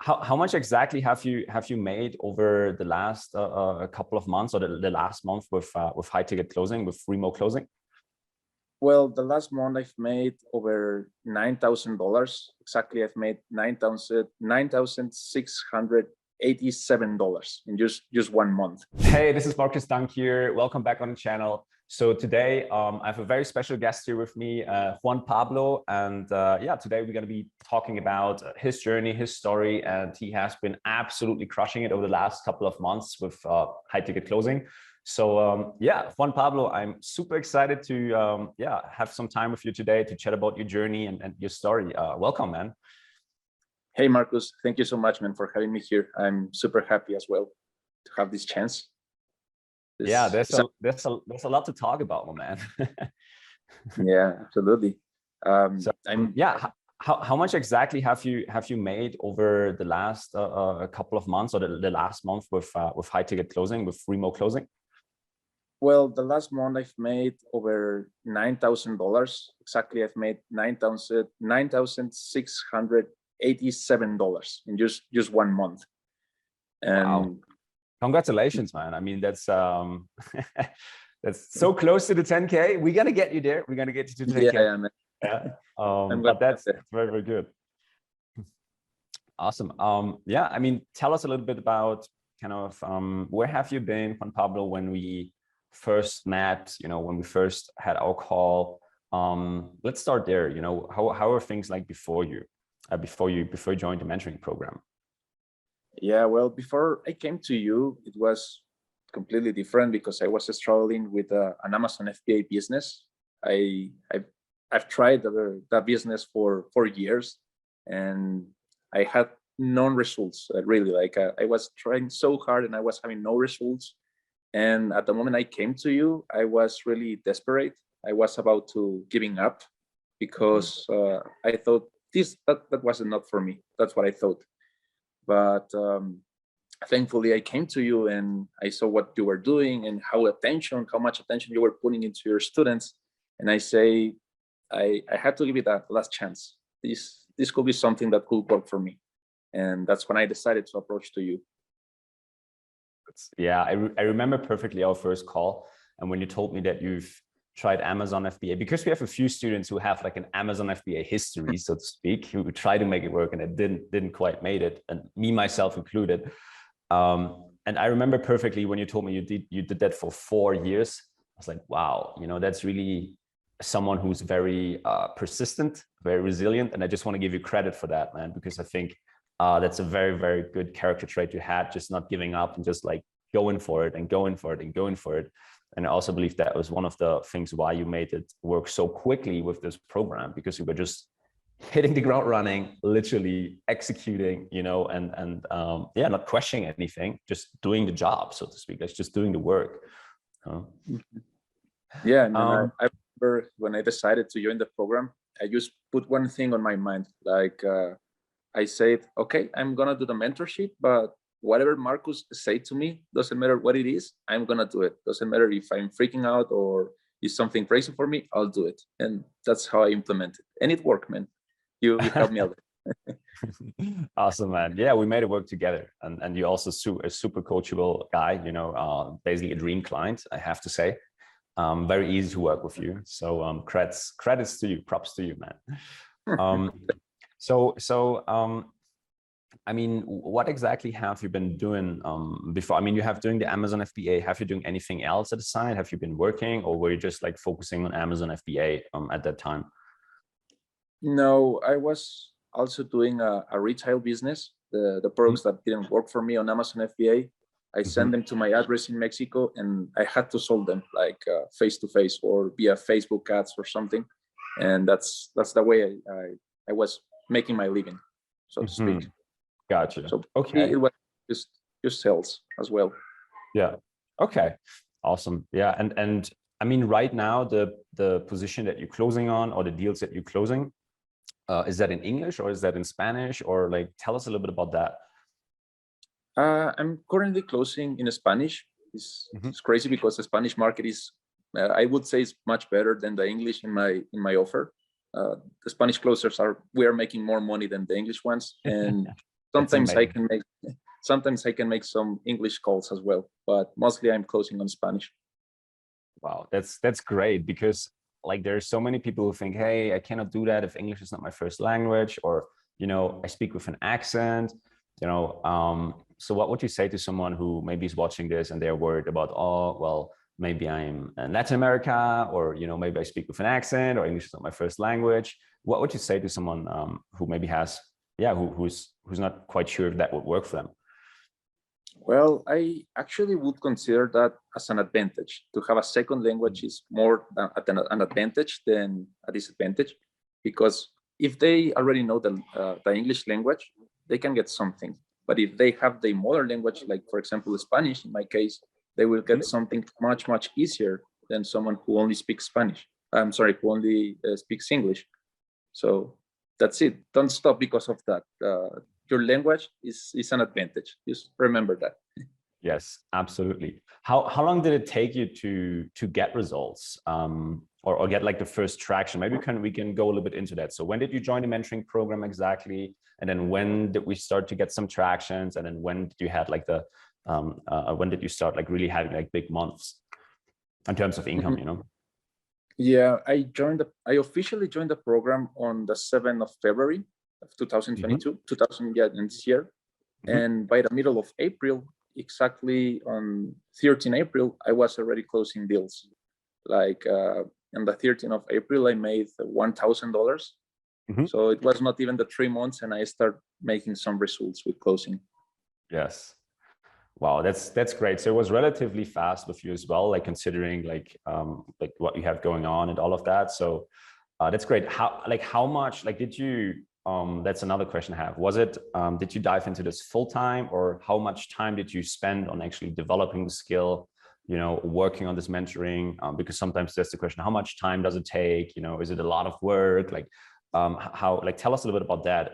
how much exactly have you made over the last couple of months, or the last month with high ticket closing, with remote closing? Well, the last month I've made over $9,000. Exactly, I've made $9,687 in just 1 month. Hey, this is Markus Dunk here. Welcome back on the channel. So today I have a very special guest here with me, Juan Pablo, and yeah, today we're going to be talking about his journey, his story, and he has been absolutely crushing it over the last couple of months with high ticket closing. So yeah, Juan Pablo, I'm super excited to yeah, have some time with you today to chat about your journey and your story. Welcome, man. Hey, Marcus, thank you so much, man, for having me here. I'm super happy as well to have this chance. Yeah, there's a lot to talk about, my man. Yeah, absolutely. Yeah, how much exactly have you made over the last couple of months, or the last month with high ticket closing, with remote closing? Well, the last month I've made over $9,000. Exactly, I've made $9,687 in just 1 month. And wow. Congratulations, man. I mean, that's that's so close to the 10K. We're gonna get you there. We're gonna get you to 10K. Yeah, man. Yeah. But that's very, very good. Awesome. Yeah, I mean, tell us a little bit about kind of where have you been, Juan Pablo, when we first met, you know, when we first had our call. Let's start there. You know, how are things like before you joined the mentoring program? Yeah, well, before I came to you, it was completely different because I was struggling with an Amazon FBA business. I've tried that business for 4 years, and I had no results. Really, like I was trying so hard and I was having no results. And at the moment I came to you, I was really desperate. I was about to giving up because I thought that was enough for me. That's what I thought. But thankfully I came to you and I saw what you were doing and how much attention you were putting into your students. And I say, I had to give it a last chance. This could be something that could work for me. And that's when I decided to approach to you. Yeah, I remember perfectly our first call. And when you told me that you've tried Amazon FBA, because we have a few students who have like an Amazon FBA history, so to speak, who try to make it work and it didn't quite made it, and me myself included. And I remember perfectly when you told me you did that for 4 years. I was like, wow, you know, that's really someone who's very persistent, very resilient, and I just want to give you credit for that, man, because I think that's a very, very good character trait you had, just not giving up and just like going for it and going for it and going for it. And I also believe that was one of the things why you made it work so quickly with this program, because you were just hitting the ground running, literally executing, you know, and yeah, not questioning anything, just doing the job, so to speak. That's just doing the work. Yeah, and I remember when I decided to join the program, I just put one thing on my mind, like I said, okay, I'm gonna do the mentorship, but whatever Markus say to me, doesn't matter what it is, I'm gonna do it. Doesn't matter if I'm freaking out or is something crazy for me, I'll do it. And that's how I implement it. And it worked, man. You helped me out. Awesome, man. Yeah, we made it work together. And you're also a super coachable guy, you know, basically a dream client, I have to say. Very easy to work with you. So credits to you, props to you, man. I mean, what exactly have you been doing before? I mean, you have doing the Amazon FBA. Have you doing anything else at the side? Have you been working, or were you just like focusing on Amazon FBA at that time? No, I was also doing a retail business. The products that didn't work for me on Amazon FBA, I sent them to my address in Mexico, and I had to sell them like face to face or via Facebook ads or something. And that's the way I was making my living, so to speak. Gotcha. So okay, it was just sales as well. Yeah. Okay. Awesome. Yeah. And I mean, right now, the position that you're closing on, or the deals that you're closing, is that in English or is that in Spanish, or like, tell us a little bit about that. I'm currently closing in Spanish. It's crazy because the Spanish market is, I would say, it's much better than the English in my offer. The Spanish closers we are making more money than the English ones, and sometimes I can make some English calls as well, but mostly I'm closing on Spanish. Wow, that's great, because like there's so many people who think, hey, I cannot do that if English is not my first language, or I speak with an accent, so what would you say to someone who maybe is watching this and they're worried about, oh, well, maybe I'm in Latin America, or maybe I speak with an accent, or English is not my first language? What would you say to someone who maybe has, who's not quite sure if that would work for them? Well, I actually would consider that as an advantage. To have a second language is more an advantage than a disadvantage, because if they already know the English language, they can get something. But if they have the mother language, like for example, Spanish, in my case, they will get something much, much easier than someone who only speaks Spanish. I'm sorry, who only speaks English. So that's it. Don't stop because of that. Your language is an advantage. Just remember that. Yes, absolutely. How long did it take you to get results, or get like the first traction? Maybe we can go a little bit into that. So when did you join the mentoring program exactly? And then when did we start to get some tractions? And then when did you have like when did you start like really having like big months in terms of income, Yeah, I officially joined the program on the 7th of February of 2022, this year. And by the middle of April, exactly on 13 April, I was already closing deals. Like on the 13th of April, I made $1,000. So it was not even the 3 months, and I started making some results with closing. Yes. Wow, that's great. So it was relatively fast with you as well, like considering like what you have going on and all of that. So that's great. How much did you? That's another question I have. Was it did you dive into this full time, or how much time did you spend on actually developing the skill? Working on this mentoring, because sometimes that's the question: how much time does it take? Is it a lot of work? Tell us a little bit about that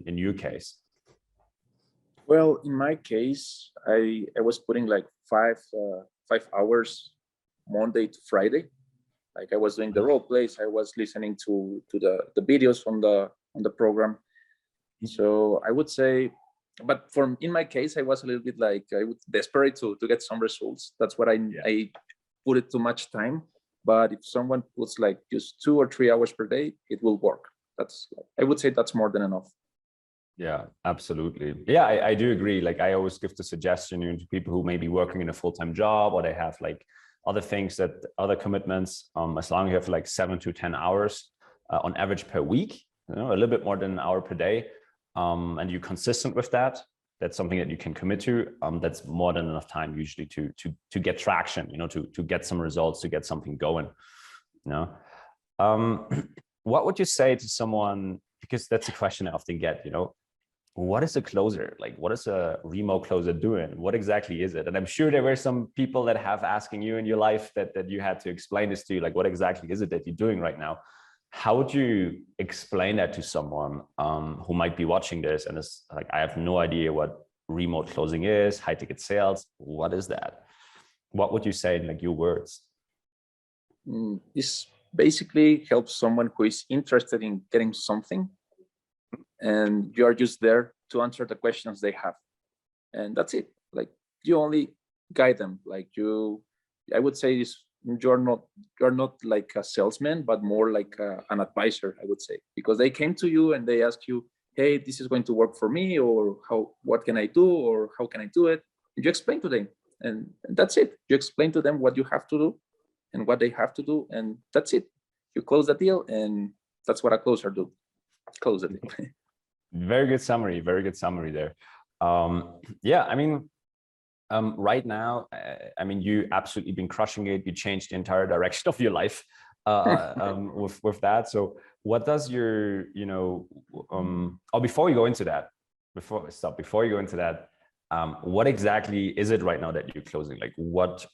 in your case. Well, in my case, I was putting like 5 hours Monday to Friday. Like I was doing the role plays, I was listening to the videos on the program. So I would say, but in my case, I was a little bit like I was desperate to get some results. That's what I put it too much time. But if someone puts like just 2 or 3 hours per day, it will work. I would say that's more than enough. Yeah, absolutely. Yeah, I do agree. Like I always give the suggestion to people who may be working in a full-time job, or they have like other commitments, as long as you have like 7 to 10 hours on average per week, a little bit more than an hour per day, and you're consistent with that, that's something that you can commit to. That's more than enough time usually to get traction, to get some results, to get something going. What would you say to someone, because that's a question I often get, what is a closer? Like, what is a remote closer doing? What exactly is it? And I'm sure there were some people that have asking you in your life that you had to explain this to, like, what exactly is it that you're doing right now? How would you explain that to someone who might be watching this and is like, I have no idea what remote closing is, high ticket sales, what is that? What would you say in like your words? This basically helps someone who is interested in getting something, and you are just there to answer the questions they have, and that's it. Like you only guide them. Like I would say you're not like a salesman, but more like an advisor, I would say, because they came to you and they ask you, hey, this is going to work for me, or what can I do, or how can I do it? And you explain to them, and that's it. You explain to them what you have to do and what they have to do, and that's it. You close the deal, and that's what a closer do. Close the deal. Very good summary there. Yeah, I mean, right now, I mean, you absolutely been crushing it. You changed the entire direction of your life with that. So what does your, before you go into that, what exactly is it right now that you're closing? Like what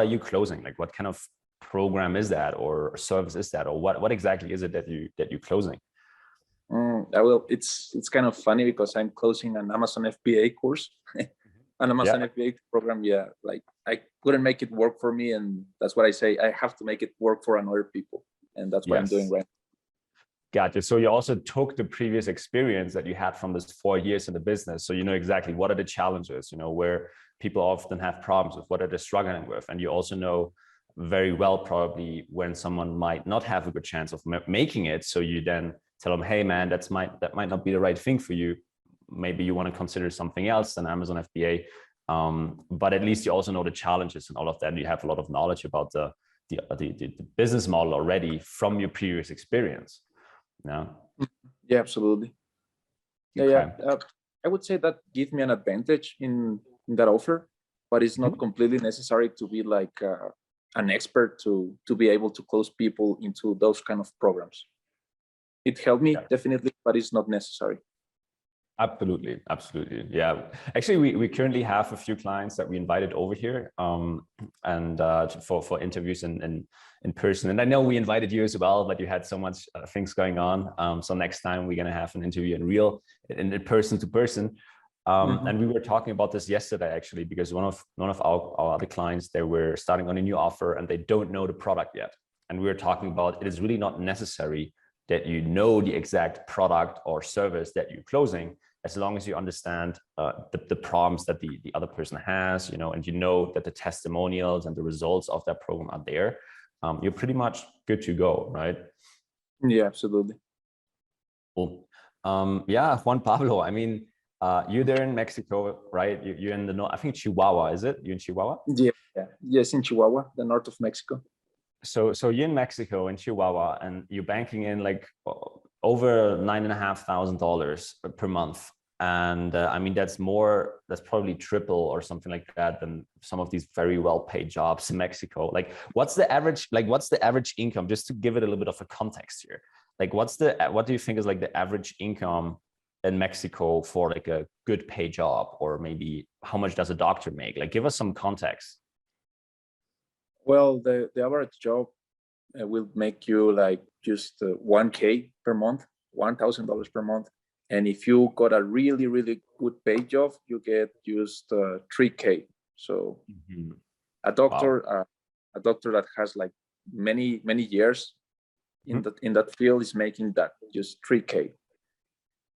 are you closing? Like what kind of program is that, or service is that, or what exactly is it that you're closing? It's kind of funny because I'm closing an Amazon FBA course, an Amazon FBA program. Yeah, like I couldn't make it work for me, and that's what I say. I have to make it work for other people, and that's what I'm doing right now. Gotcha. So you also took the previous experience that you had from this 4 years in the business. So you know exactly what are the challenges, you know, where people often have problems with, what are they struggling with. And you also know very well probably when someone might not have a good chance of making it. So you then tell them, hey man, that might not be the right thing for you. Maybe you want to consider something else than Amazon FBA. But at least you also know the challenges and all of that. And you have a lot of knowledge about the business model already from your previous experience. No. Yeah, absolutely. Okay. Yeah. I would say that gives me an advantage in that offer, but it's not completely necessary to be like an expert to be able to close people into those kind of programs. It helped me definitely, but it's not necessary. Absolutely. Yeah. Actually, we currently have a few clients that we invited over here and for interviews in person. And I know we invited you as well, but you had so much things going on. So next time we're going to have an interview in person to person. And we were talking about this yesterday, actually, because one of our other clients, they were starting on a new offer and they don't know the product yet. And we were talking about it is really not necessary that you know the exact product or service that you're closing, as long as you understand the problems that the other person has, you know, and you know that the testimonials and the results of that program are there, you're pretty much good to go, right? Yeah, absolutely. Cool. Yeah, Juan Pablo, I mean, you're there in Mexico, right? You're in the north, I think Chihuahua, is it? You're in Chihuahua? Yeah. Yes, in Chihuahua, the north of Mexico. So you're in Mexico, in Chihuahua, and you're banking in like over $9,500 per month. And I mean, that's probably triple or something like that than some of these very well-paid jobs in Mexico. Like, what's the average income? Just to give it a little bit of a context here. Like, what do you think is like the average income in Mexico for like a good paid job? Or maybe how much does a doctor make? Like, give us some context. Well, the average job will make you like just $1,000 per month, $1,000 per month. And if you got a really, really good paid job, you get just $3,000. So a doctor, a doctor that has like many years in that field is making that just $3,000.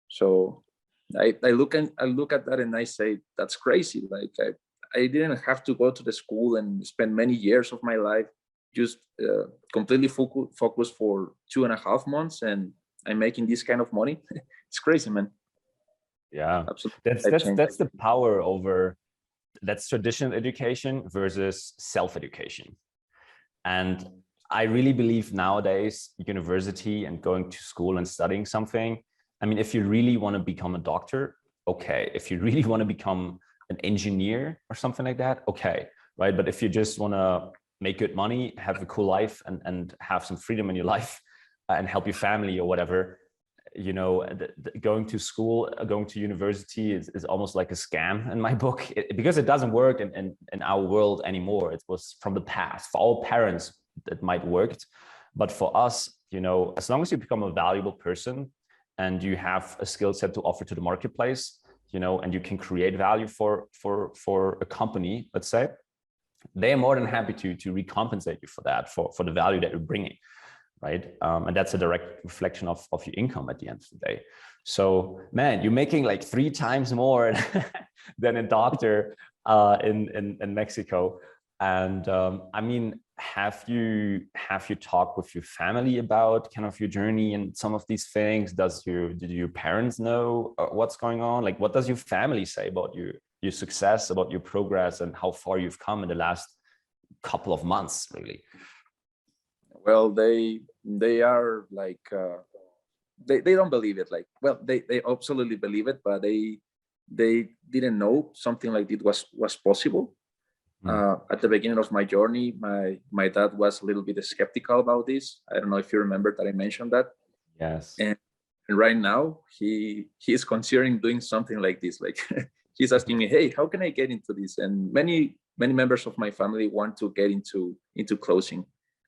So I look at that and I say that's crazy. Like I didn't have to go to the school and spend many years of my life just completely focused for 2.5 months, and I'm making this kind of money. It's crazy, man. Yeah, absolutely. That's the power over, that's traditional education versus self-education. And I really believe nowadays university and going to school and studying something, I mean, if you really want to become a doctor, okay. If you really want to become an engineer or something like that, okay, right? But if you just want to make good money, have a cool life, and have some freedom in your life and help your family or whatever, you know, going to school, going to university is almost like a scam in my book, because it doesn't work in our world anymore. It was from the past. For all parents, it might worked, but for us, you know, as long as you become a valuable person and you have a skill set to offer to the marketplace, you know, and you can create value for a company, let's say, they're more than happy to recompensate you for that, for the value that you're bringing, right? And that's a direct reflection of your income at the end of the day. So, man, you're making like 3 times more than a doctor in Mexico. And I mean, have you talked with your family about kind of your journey and some of these things? Did your parents know what's going on? Like, what does your family say about your success, about your progress, and how far you've come in the last couple of months, really? Well, they are like they don't believe it. Like, well, they absolutely believe it, but they didn't know something like it was possible. At the beginning of my journey, my dad was a little bit skeptical about this. I don't know if you remember that I mentioned that. Yes. And right now he's considering doing something like this. Like he's asking me, hey, how can I get into this? And many members of my family want to get into closing,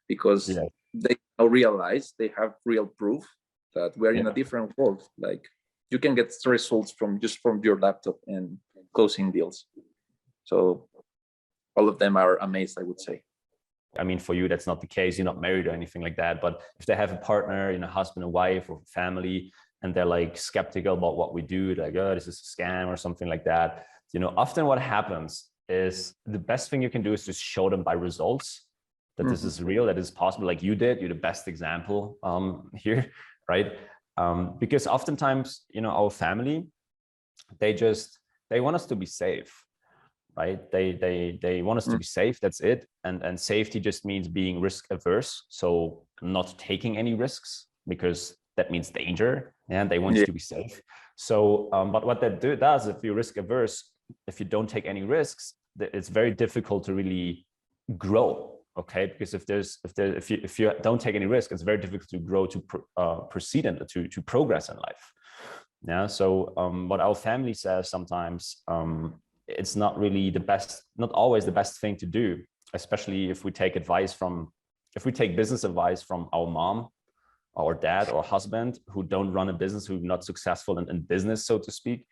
because they now realize they have real proof that we're in a different world. Like you can get results from your laptop and closing deals. So all of them are amazed, I would say. I mean, for you, that's not the case. You're not married or anything like that. But if they have a partner, husband and wife or family, and they're like skeptical about what we do, like, oh, this is a scam or something like that. Often what happens is the best thing you can do is just show them by results that this is real, that is possible. Like you did, you're the best example here, right? Because oftentimes, our family, they want us to be safe, right? They want us to be safe. That's it. And safety just means being risk averse. So not taking any risks, because that means danger, and they want you to be safe. So, but what that does, if you're risk averse, if you don't take any risks, it's very difficult to really grow. Okay, because if you don't take any risk, it's very difficult to grow, to proceed and to progress in life. Yeah. So what our family says sometimes, it's not really not always the best thing to do, especially if we take business advice from our mom, or dad, or husband who don't run a business, who are not successful in business, so to speak.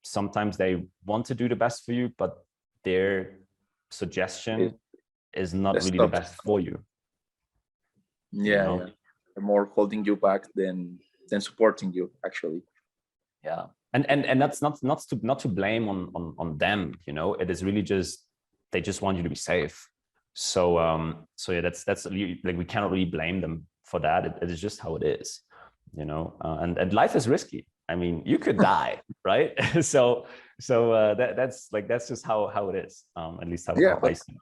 Sometimes they want to do the best for you, but their suggestion is not really the best for you. Yeah. They're more holding you back than supporting you, actually. Yeah. And that's not to blame on them. It is really just, they just want you to be safe. So yeah, that's like, we cannot really blame them for that. It is just how it is, and life is risky. I mean, you could die, right? So that's just how it is. At least how I see it.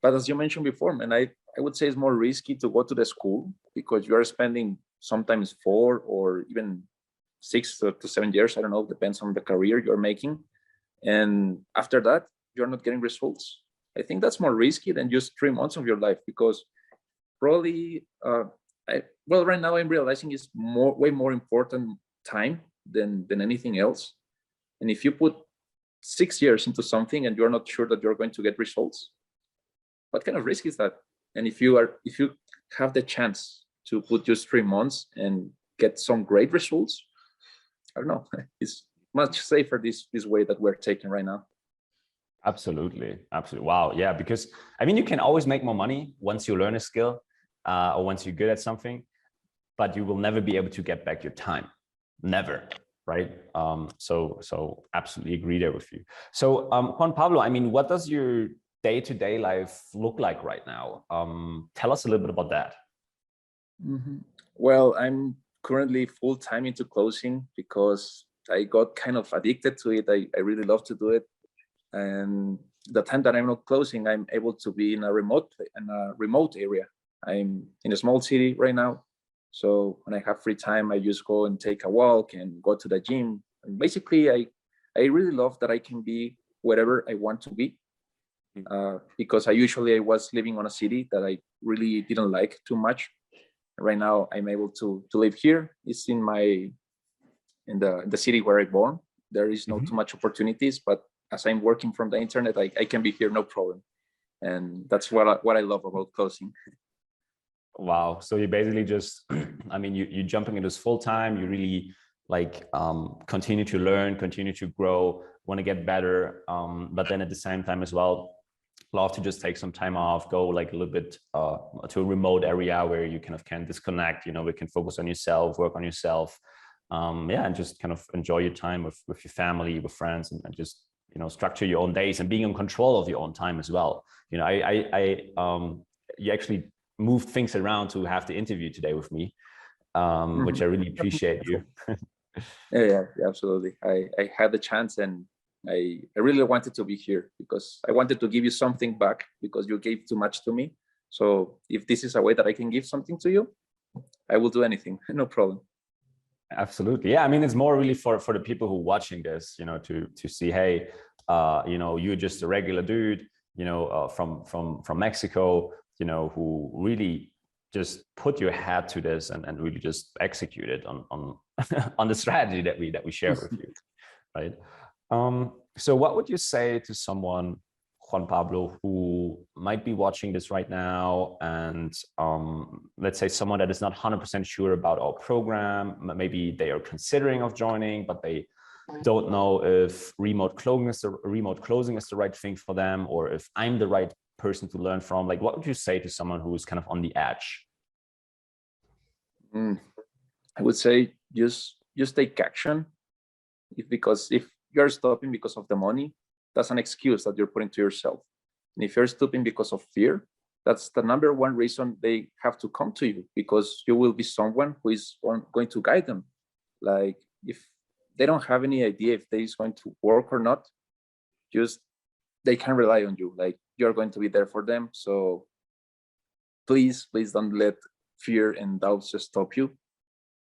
But as you mentioned before, man, I would say it's more risky to go to the school, because you are spending sometimes 4 or even 6 to 7 years. I don't know, depends on the career you're making. And after that, you're not getting results. I think that's more risky than just 3 months of your life, because probably, right now I'm realizing it's way more important time than anything else. And if you put 6 years into something and you're not sure that you're going to get results, what kind of risk is that? And if you have the chance to put just 3 months and get some great results, I don't know, it's much safer this way that we're taking right now. Absolutely. Wow. Yeah. Because I mean, you can always make more money once you learn a skill, or once you're good at something, but you will never be able to get back your time. Never. Right. So absolutely agree there with you. So Juan Pablo, I mean, what does your day-to-day life look like right now? Tell us a little bit about that. Well, I'm currently full-time into closing, because I got kind of addicted to it. I really love to do it. And the time that I'm not closing, I'm able to be in a remote area. I'm in a small city right now. So when I have free time, I just go and take a walk and go to the gym. And basically, I really love that I can be wherever I want to be. Because I was living on a city that I really didn't like too much. Right now, I'm able to live here. It's in the city where I born. There is no too much opportunities, but as I'm working from the internet, I can be here, no problem. And that's what I love about closing. Wow. So you basically just, I mean, you're jumping into this full time. You really like continue to learn, continue to grow, want to get better. But then at the same time as well, love to just take some time off, go like a little bit to a remote area where you kind of can disconnect, we can focus on yourself, work on yourself. And just kind of enjoy your time with your family, with friends, and just, structure your own days and being in control of your own time as well. You actually moved things around to have the interview today with me, which I really appreciate you. Yeah, absolutely. I had the chance, and I really wanted to be here because I wanted to give you something back, because you gave too much to me. So if this is a way that I can give something to you, I will do anything, no problem. Absolutely. Yeah. I mean, it's more really for the people who are watching this, to see, hey, you're just a regular dude, from Mexico, who really just put your head to this and really just execute it on on the strategy that we share with you. Right. So what would you say to someone, Juan Pablo, who might be watching this right now, and let's say someone that is not 100% sure about our program, maybe they are considering of joining, but they don't know if remote closing is the right thing for them, or if I'm the right person to learn from? Like, what would you say to someone who is kind of on the edge? I would say just take action. Because if you're stopping because of the money, that's an excuse that you're putting to yourself. And if you're stopping because of fear, that's the number one reason they have to come to you, because you will be someone who is going to guide them. Like, if they don't have any idea if they is going to work or not, just they can rely on you. Like, you're going to be there for them. So please don't let fear and doubts just stop you,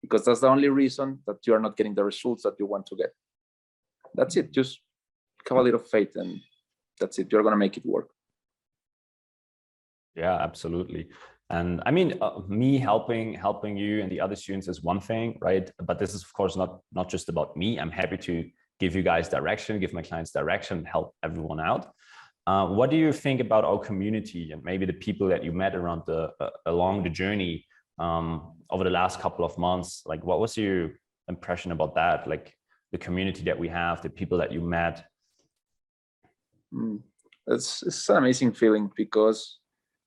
because that's the only reason that you are not getting the results that you want to get. That's it. Just have a little faith, and that's it. You're going to make it work. Yeah, absolutely. And I mean, me helping you and the other students is one thing, right? But this is, of course, not just about me. I'm happy to give you guys direction, give my clients direction, help everyone out. What do you think about our community and maybe the people that you met around along the journey over the last couple of months? Like, what was your impression about that? Like, the community that we have, the people that you met? It's an amazing feeling, because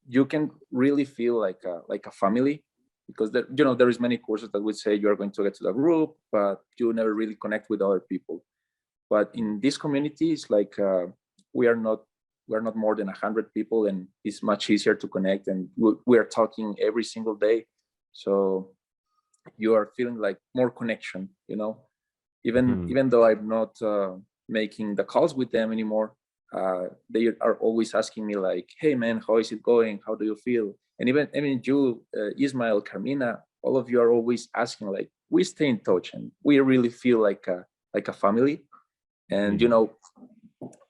you can really feel like a family, because there is many courses that would say you're going to get to the group, but you never really connect with other people. But in this community, it's like we're not more than 100 people, and it's much easier to connect, and we are talking every single day. So you are feeling like more connection, even though I'm not making the calls with them anymore. They are always asking me like, hey man, how is it going? How do you feel? And even, I mean, you, Ismael, Carmina, all of you are always asking, like, we stay in touch, and we really feel like a family. And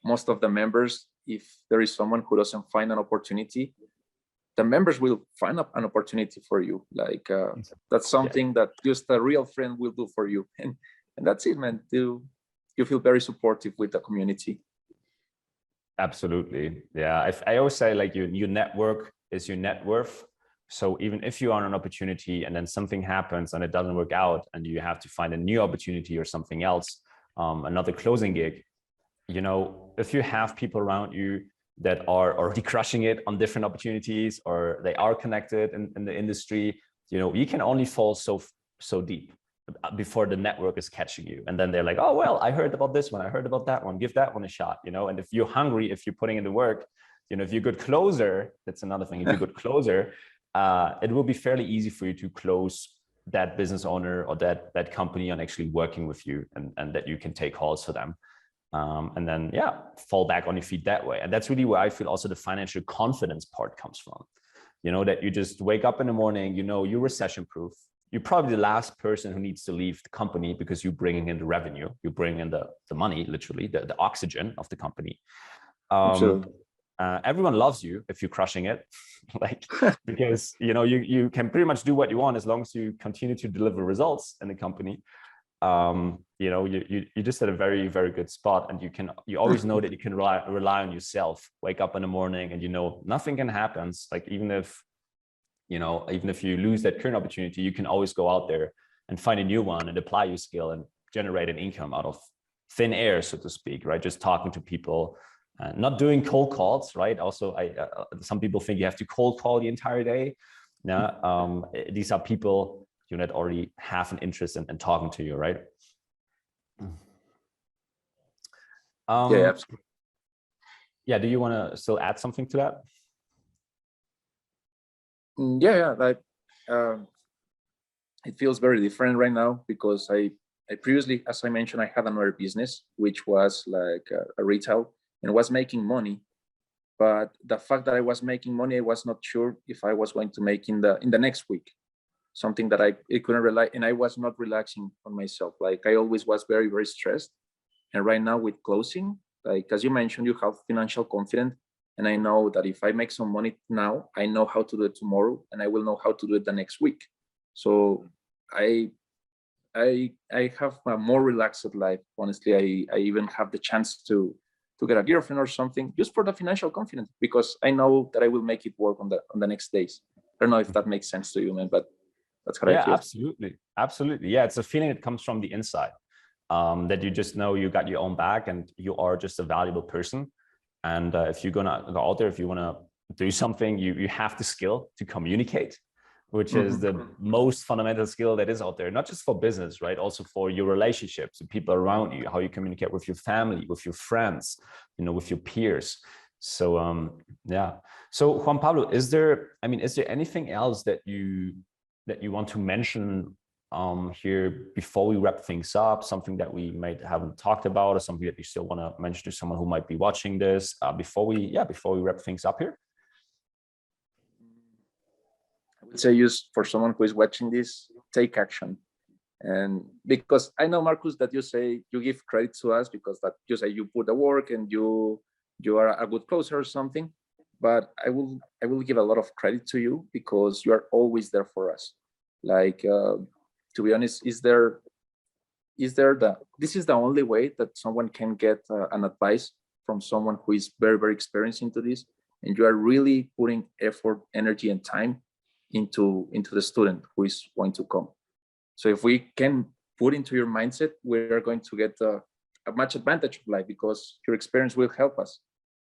most of the members, if there is someone who doesn't find an opportunity, the members will find an opportunity for you. Like, that's something that just a real friend will do for you. And that's it, man. You feel very supportive with the community. Absolutely. Yeah. I always say, like, your network is your net worth. So even if you are on an opportunity and then something happens and it doesn't work out and you have to find a new opportunity or something else, another closing gig, if you have people around you that are already crushing it on different opportunities, or they are connected in the industry, you can only fall so deep before the network is catching you. And then they're like, oh, well, I heard about this one, I heard about that one, give that one a shot, and if you're hungry, if you're putting in the work, if you're a good closer, that's another thing. If you're a good closer, it will be fairly easy for you to close that business owner or that company on actually working with you, and that you can take calls for them. And then, fall back on your feet that way. And that's really where I feel also the financial confidence part comes from. That you just wake up in the morning, you're recession proof. You're probably the last person who needs to leave the company, because you're bringing in the revenue, you bring in the money, literally the oxygen of the company. Everyone loves you if you're crushing it, like, because you can pretty much do what you want as long as you continue to deliver results in the company. You just at a very, very good spot, and you always know that you can rely on yourself. Wake up in the morning and nothing can happen. Like, even if you lose that current opportunity, you can always go out there and find a new one and apply your skill and generate an income out of thin air, so to speak, right? Just talking to people, not doing cold calls, right? Also, some people think you have to cold call the entire day. No, these are people that already have an interest in talking to you, right? Yeah, absolutely. Yeah, do you want to still add something to that? Yeah, like, it feels very different right now, because I previously, as I mentioned, I had another business which was like a retail and was making money. But the fact that I was making money, I was not sure if I was going to make in the next week. Something that I couldn't rely, and I was not relaxing on myself. Like, I always was very, very stressed. And right now with closing, like, as you mentioned, you have financial confidence. And I know that if I make some money now, I know how to do it tomorrow, and I will know how to do it the next week. So I have a more relaxed life. Honestly, I even have the chance to get a girlfriend or something, just for the financial confidence, because I know that I will make it work on the next days. I don't know if that makes sense to you, man, but that's how I feel. Absolutely. Yeah, it's a feeling that comes from the inside, that you just know you got your own back and you are just a valuable person. And if you're gonna go out there, if you want to do something, you have the skill to communicate, which is the most fundamental skill that is out there, not just for business, right? Also for your relationships, the people around you, how you communicate with your family, with your friends, with your peers. So yeah. So Juan Pablo, is there anything else that you want to mention here before we wrap things up? Something that we might haven't talked about, or something that you still want to mention to someone who might be watching this before we wrap things up here? I would say, use for someone who is watching this, take action. And because I know, Markus, that you say you give credit to us because that you say you put the work and you are a good closer or something, but I will give a lot of credit to you because you are always there for us. Like, to be honest, this is the only way that someone can get an advice from someone who is very, very experienced into this, and you are really putting effort, energy, and time into the student who is going to come. So if we can put into your mindset, we're going to get a much advantage of life because your experience will help us.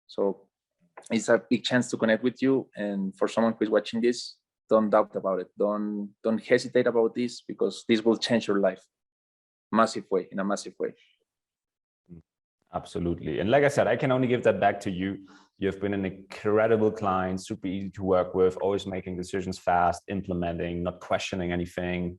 So it's a big chance to connect with you. And for someone who is watching this, don't doubt about it. Don't hesitate about this, because this will change your life in a massive way. Absolutely. And like I said, I can only give that back to you. You've been an incredible client, super easy to work with, always making decisions fast, implementing, not questioning anything,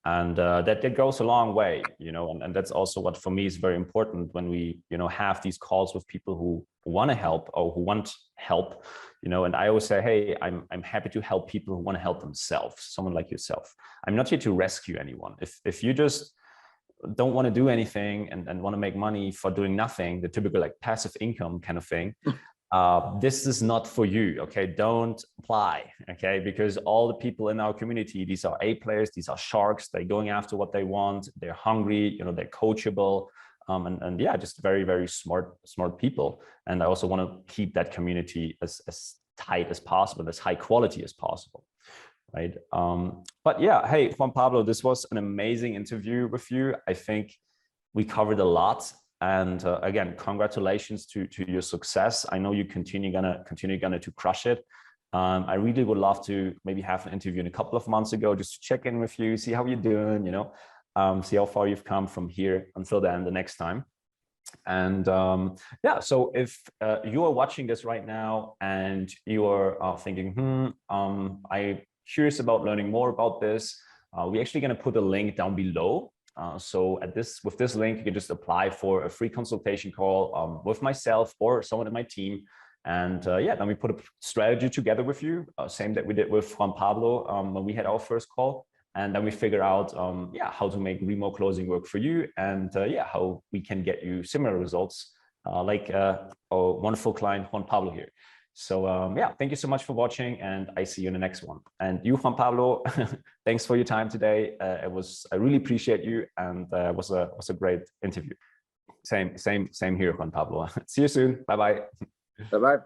and that goes a long way, and that's also what for me is very important when we, have these calls with people who want to help or who want help, and I always say, hey, I'm happy to help people who want to help themselves, someone like yourself. I'm not here to rescue anyone. If you just don't want to do anything and want to make money for doing nothing, the typical like passive income kind of thing, this is not for you. Okay, don't apply. Okay, because all the people in our community, these are A players, these are sharks. They're going after what they want. They're hungry. They're coachable, and yeah, just very, very smart people. And I also want to keep that community as tight as possible, as high quality as possible. Right. But yeah, hey, Juan Pablo, this was an amazing interview with you. I think we covered a lot. And again, congratulations to your success. I know you continue gonna to crush it. I really would love to maybe have an interview in a couple of months ago, just to check in with you, see how you're doing, see how far you've come from here until then, the next time. And yeah, so if you are watching this right now and you are thinking, I'm curious about learning more about this, we're actually going to put a link down below. So with this link, you can just apply for a free consultation call with myself or someone in my team. And yeah, then we put a strategy together with you, same that we did with Juan Pablo when we had our first call. And then we figure out, yeah, how to make remote closing work for you, and yeah, how we can get you similar results, like our wonderful client Juan Pablo here. So yeah, thank you so much for watching, and I see you in the next one. And you, Juan Pablo, thanks for your time today. I really appreciate you, and it was a great interview. Same here, Juan Pablo. See you soon. Bye bye. Bye bye.